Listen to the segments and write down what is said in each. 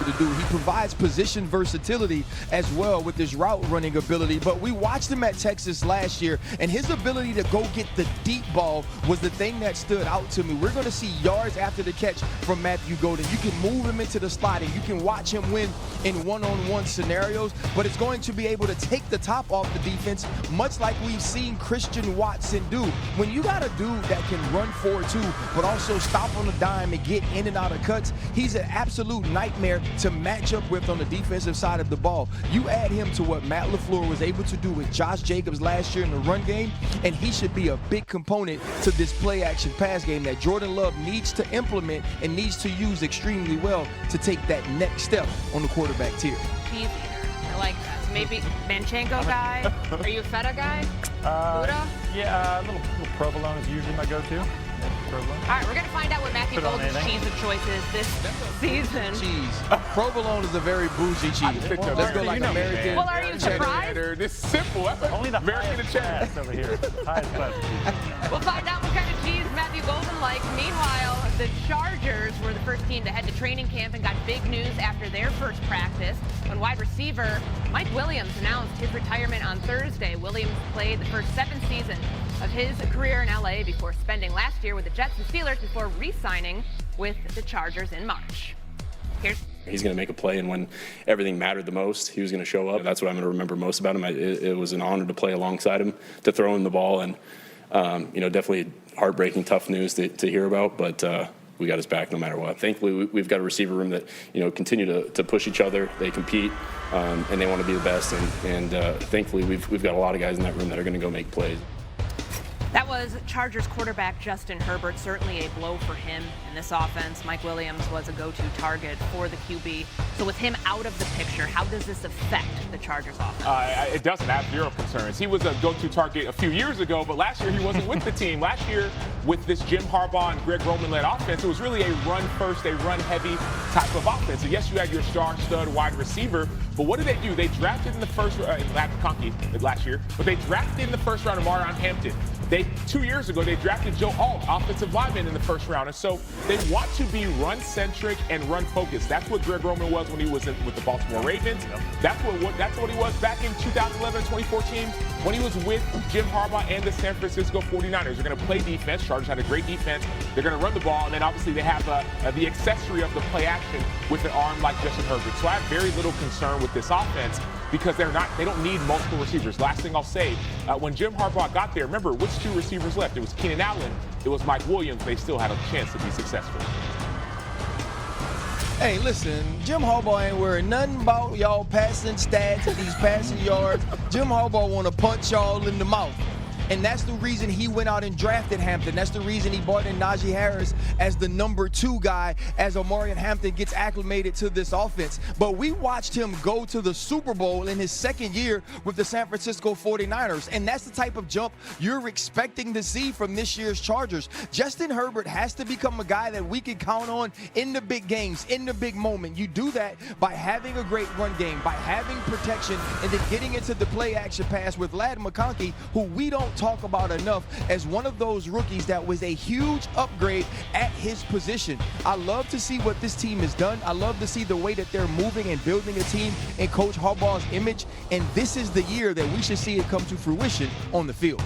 to do. He provides position versatility as well with his route running ability. But we watched him at Texas last year, and his ability to go get the deep ball was the thing that stood out to me. We're going to see yards after the catch from Matthew Golden. You can move him into the slot, and you can watch him win in one-on-one scenarios, but it's going to be able to take the top off the defense, much like we've seen Christian Watson do. When you got a dude that can run 4-2, but also stop on the dime and get in and out of cuts, he's an absolute nightmare to match up with on the defensive side of the ball. You add him to what Matt LaFleur was able to do with Josh Jacobs last year in the run game, and he should be a big component to this play-action pass game that Jordan Love needs to implement and needs to use extremely well to take that next step on the quarterback tier. Cheese eater. I like that. So maybe Manchenko guy? Are you a feta guy? Buddha? Yeah, a little provolone is usually my go-to. All right, we're going to find out what Matthew Golden's cheese of choice is this season. Cheese. Provolone is a very bougie cheese. Let's go like American. Well, are you surprised? This is simple. Only the American highest class over here. Highest class cheese. We'll find out what kind of cheese Matthew Golden likes. Meanwhile, the Chargers were the first team to head to training camp and got big news after their first practice when wide receiver Mike Williams announced his retirement on Thursday. Williams played the first 7 seasons of his career in LA before spending last year with the Jets and Steelers before re-signing with the Chargers in March. He's going to make a play, and when everything mattered the most, he was going to show up. That's what I'm going to remember most about him. It was an honor to play alongside him, to throw him the ball, and definitely heartbreaking, tough news to hear about, but we got his back no matter what. Thankfully, we've got a receiver room that continue to push each other. They compete, and they want to be the best, and thankfully we've got a lot of guys in that room that are going to go make plays. That was Chargers quarterback Justin Herbert. Certainly a blow for him in this offense. Mike Williams was a go-to target for the QB. So with him out of the picture, how does this affect the Chargers offense? It doesn't have zero concerns. He was a go-to target a few years ago, but last year he wasn't with the team. Last year, with this Jim Harbaugh and Greg Roman-led offense, it was really a run-first, a run-heavy type of offense. And yes, you had your star stud wide receiver, but what did they do? They drafted in the first last year, but they drafted in the first round of Marion Hampton. 2 years ago, they drafted Joe Alt, offensive lineman, in the first round. And so they want to be run-centric and run-focused. That's what Greg Roman was when he was with the Baltimore Ravens. That's what he was back in 2011 and 2014 when he was with Jim Harbaugh and the San Francisco 49ers. They're going to play defense. Chargers had a great defense. They're going to run the ball, and then obviously they have the accessory of the play action with an arm like Justin Herbert. So I have very little concern with this offense because they don't need multiple receivers. Last thing I'll say, when Jim Harbaugh got there, remember, which 2 receivers left? It was Keenan Allen. It was Mike Williams. They still had a chance to be successful. Hey, listen, Jim Harbaugh ain't worried nothing about y'all passing stats and these passing yards. Jim Harbaugh want to punch y'all in the mouth. And that's the reason he went out and drafted Hampton. That's the reason he brought in Najee Harris as the number 2 guy as Omarion Hampton gets acclimated to this offense. But we watched him go to the Super Bowl in his second year with the San Francisco 49ers. And that's the type of jump you're expecting to see from this year's Chargers. Justin Herbert has to become a guy that we can count on in the big games, in the big moment. You do that by having a great run game, by having protection, and then getting into the play action pass with Ladd McConkey, who we don't talk about enough as one of those rookies that was a huge upgrade at his position. I love to see what this team has done. I love to see the way that they're moving and building a team in Coach Harbaugh's image, and this is the year that we should see it come to fruition on the field.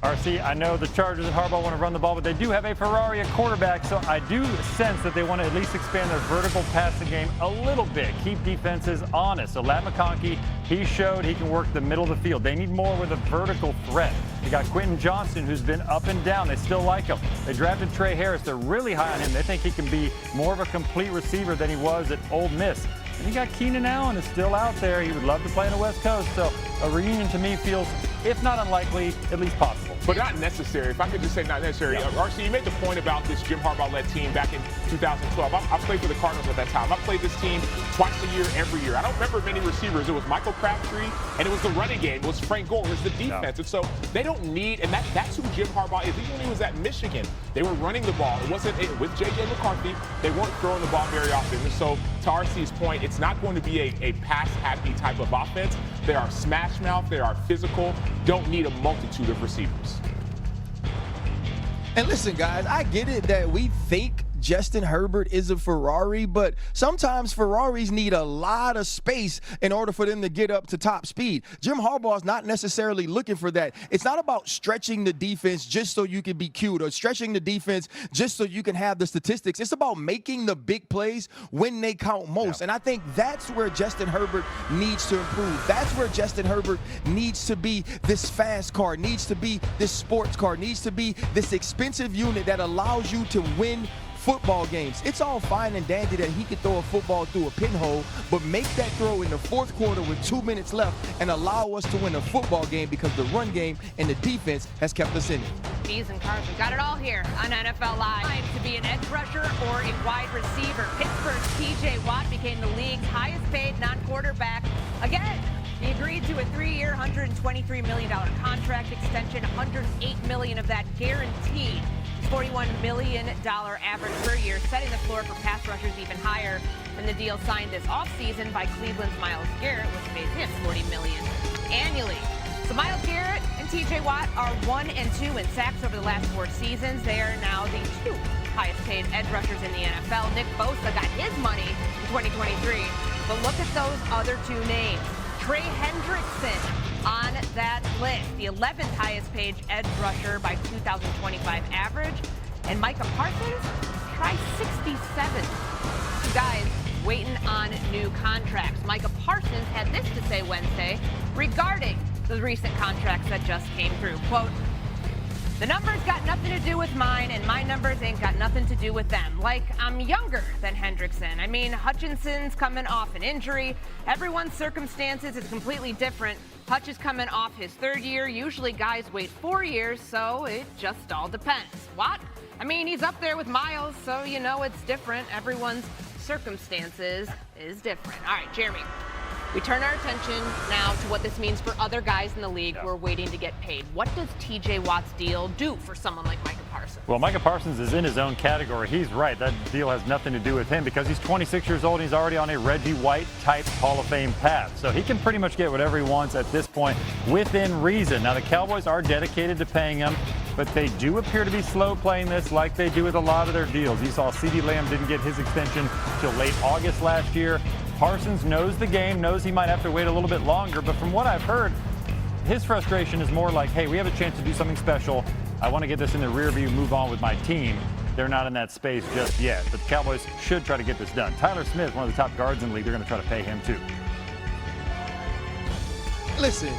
RC, I know the Chargers and Harbaugh want to run the ball, but they do have a Ferrari at quarterback, so I do sense that they want to at least expand their vertical passing game a little bit, keep defenses honest. So Ladd McConkey, he showed he can work the middle of the field. They need more with a vertical threat. They got Quentin Johnston, who's been up and down. They still like him. They drafted Trey Harris. They're really high on him. They think he can be more of a complete receiver than he was at Ole Miss. And you got Keenan Allen is still out there. He would love to play on the West Coast. So a reunion to me feels, if not unlikely, at least possible. But not necessary. If I could just say not necessary. Yeah. RC, you made the point about this Jim Harbaugh-led team back in 2012. I played for the Cardinals at that time. I played this team twice a year, every year. I don't remember many receivers. It was Michael Crabtree, and it was the running game. It was Frank Gore. It was the defense. Yeah. And so they don't need, and that's who Jim Harbaugh is. Even when he was at Michigan, they were running the ball. It wasn't with J.J. McCarthy. They weren't throwing the ball very often. And so to RC's point, it's not going to be a pass-happy type of offense. They are smash mouth. They are physical. Don't need a multitude of receivers. And listen, guys, I get it that we think Justin Herbert is a Ferrari, but sometimes Ferraris need a lot of space in order for them to get up to top speed. Jim Harbaugh is not necessarily looking for that. It's not about stretching the defense just so you can be cute or stretching the defense just so you can have the statistics. It's about making the big plays when they count most. And I think that's where Justin Herbert needs to improve. That's where Justin Herbert needs to be this fast car, needs to be this sports car, needs to be this expensive unit that allows you to win football games. It's all fine and dandy that he could throw a football through a pinhole, but make that throw in the fourth quarter with 2 minutes left and allow us to win a football game because the run game and the defense has kept us in it. Bees and cars, we've got it all here on NFL Live. To be an edge rusher or a wide receiver, Pittsburgh's T.J. Watt became the league's highest paid non-quarterback again. He agreed to a 3-year, $123 million contract extension, $108 million of that guaranteed. $41 million average per year, setting the floor for pass rushers even higher than the deal signed this offseason by Cleveland's Myles Garrett, which pays him $40 million annually. So Myles Garrett and T.J. Watt are 1 and 2 in sacks over the last 4 seasons. They are now the 2 highest paid edge rushers in the NFL. Nick Bosa got his money in 2023, but look at those other 2 names. Trey Hendrickson on that list, the 11th highest paid edge rusher by 2025 average, and Micah Parsons, try 67. 2 guys waiting on new contracts. Micah Parsons had this to say Wednesday regarding the recent contracts that just came through. Quote, "The numbers got nothing to do with mine, and my numbers ain't got nothing to do with them. Like, I'm younger than Hendrickson. I mean, Hutchinson's coming off an injury. Everyone's circumstances is completely different. Hutch is coming off his 3rd year. Usually guys wait 4 years, so it just all depends. What? I mean, he's up there with Myles, so you know it's different. Everyone's circumstances is different." All right, Jeremy. We turn our attention now to what this means for other guys in the league who are waiting to get paid. What does T.J. Watt's deal do for someone like Micah Parsons? Well, Micah Parsons is in his own category. He's right. That deal has nothing to do with him because he's 26 years old and he's already on a Reggie White-type Hall of Fame path. So he can pretty much get whatever he wants at this point within reason. Now, the Cowboys are dedicated to paying him, but they do appear to be slow playing this like they do with a lot of their deals. You saw CeeDee Lamb didn't get his extension till late August last year. Parsons knows the game, knows he might have to wait a little bit longer, but from what I've heard, his frustration is more like, hey, we have a chance to do something special. I want to get this in the rear view, move on with my team. They're not in that space just yet, but the Cowboys should try to get this done. Tyler Smith, one of the top guards in the league, they're going to try to pay him too. Listen,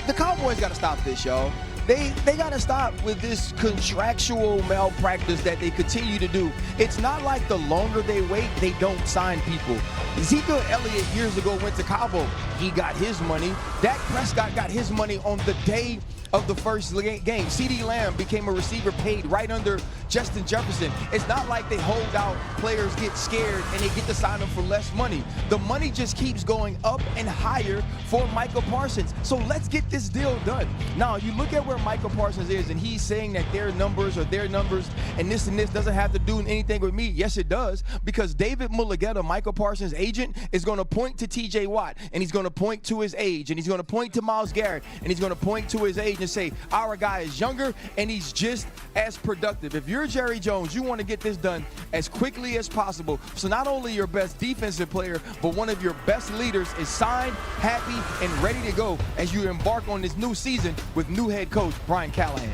the Cowboys got to stop this, y'all. They got to stop with this contractual malpractice that they continue to do. It's not like the longer they wait, they don't sign people. Ezekiel Elliott years ago went to Cabo. He got his money. Dak Prescott got his money on the day of the first game. CeeDee Lamb became a receiver paid right under Justin Jefferson. It's not like they hold out, players get scared, and they get to sign them for less money. The money just keeps going up and higher for Micah Parsons. So let's get this deal done. Now, you look at where Micah Parsons is, and he's saying that their numbers are their numbers, and this doesn't have to do anything with me. Yes, it does, because David Mulligetta, Micah Parsons' agent, is going to point to T.J. Watt, and he's going to point to his age, and he's going to point to Myles Garrett, and he's going to point to his age and say, our guy is younger and he's just as productive. If you're Jerry Jones, you want to get this done as quickly as possible. So not only your best defensive player, but one of your best leaders is signed, happy, and ready to go as you embark on this new season with new head coach Brian Callahan.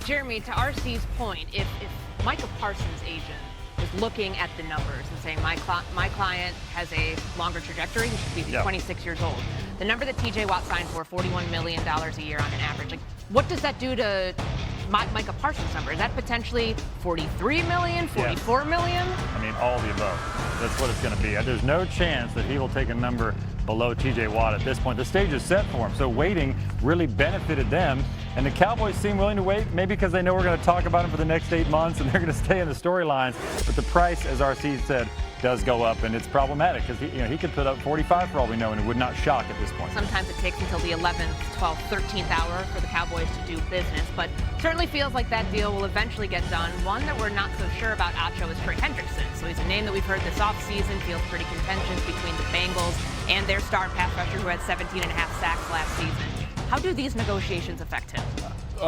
Jeremy, to RC's point, if Micah Parsons' agent is looking at the numbers and saying my client has a longer trajectory, he should be 26 years old. The number that T.J. Watt signed for, $41 million a year on an average. Like, what does that do to Micah Parsons' number? Is that potentially $43 million, $44 million? I mean, all the above. That's what it's going to be. There's no chance that he will take a number below T.J. Watt at this point. The stage is set for him, so waiting really benefited them. And the Cowboys seem willing to wait, maybe because they know we're going to talk about him for the next 8 months and they're going to stay in the storylines. But the price, as RC said, does go up, and it's problematic because he could put up 45 for all we know, and it would not shock at this point. Sometimes it takes until the 11th, 12th, 13th hour for the Cowboys to do business, but certainly feels like that deal will eventually get done. One that we're not so sure about, Acho, is Trey Hendrickson. So he's a name that we've heard this offseason, feels pretty contentious between the Bengals and their star pass rusher who had 17.5 sacks last season. How do these negotiations affect him?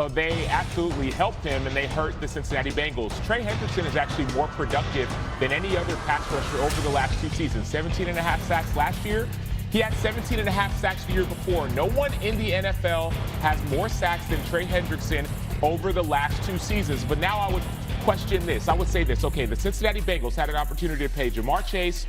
they absolutely helped him, and they hurt the Cincinnati Bengals. Trey Hendrickson is actually more productive than any other pass rusher over the last 2 seasons. 17.5 sacks last year. He had 17.5 sacks the year before. No one in the NFL has more sacks than Trey Hendrickson over the last 2 seasons. But now I would question this. I would say this. Okay, the Cincinnati Bengals had an opportunity to pay Jamar Chase,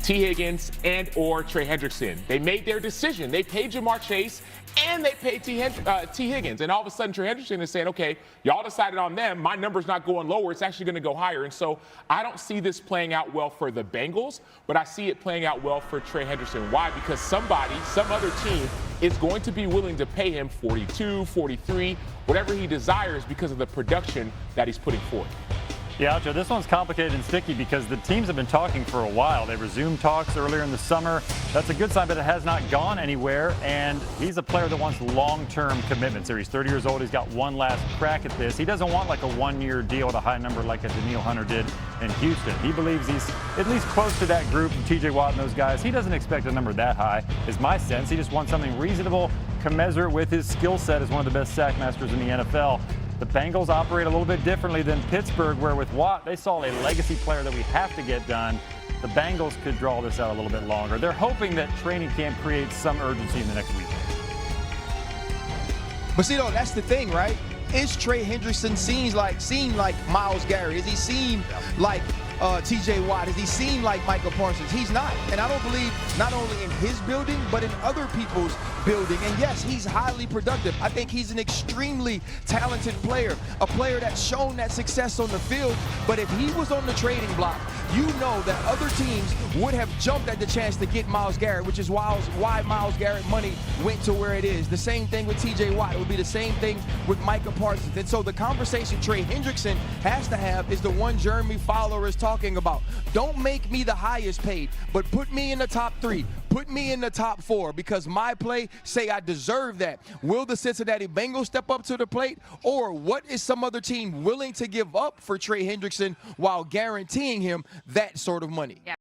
T. Higgins, and or Trey Hendrickson. They made their decision. They paid Jamar Chase and they paid T. Higgins. And all of a sudden, Trey Hendrickson is saying, okay, y'all decided on them. My number's not going lower. It's actually going to go higher. And so I don't see this playing out well for the Bengals, but I see it playing out well for Trey Hendrickson. Why? Because somebody, some other team, is going to be willing to pay him 42, 43, whatever he desires because of the production that he's putting forth. Yeah, Alcho, this one's complicated and sticky because the teams have been talking for a while. They resumed talks earlier in the summer. That's a good sign, but it has not gone anywhere. And he's a player that wants long-term commitments here. He's 30 years old. He's got one last crack at this. He doesn't want like a one-year deal at a high number like a Danielle Hunter did in Houston. He believes he's at least close to that group of TJ Watt and those guys. He doesn't expect a number that high, is my sense. He just wants something reasonable, commensurate with his skill set as one of the best sack masters in the NFL. The Bengals operate a little bit differently than Pittsburgh, where with Watt, they saw a legacy player that we have to get done. The Bengals could draw this out a little bit longer. They're hoping that training camp creates some urgency in the next week. But see, though, that's the thing, right? Is Trey Hendrickson seen like Myles Garrett? Is he seen like TJ Watt? Does he seem like Michael Parsons? He's not. And I don't believe not only in his building, but in other people's building. And yes, he's highly productive. I think he's an extremely talented player, a player that's shown that success on the field. But if he was on the trading block, you know that other teams would have jumped at the chance to get Myles Garrett, which is why Myles Garrett money went to where it is. The same thing with TJ Watt. It would be the same thing with Michael Parsons. And so the conversation Trey Hendrickson has to have is the one Jeremy Fowler is talking about. Don't make me the highest paid, but put me in the top 3. Put me in the top 4 because my play say I deserve that. Will the Cincinnati Bengals step up to the plate, or what is some other team willing to give up for Trey Hendrickson while guaranteeing him that sort of money? Yeah.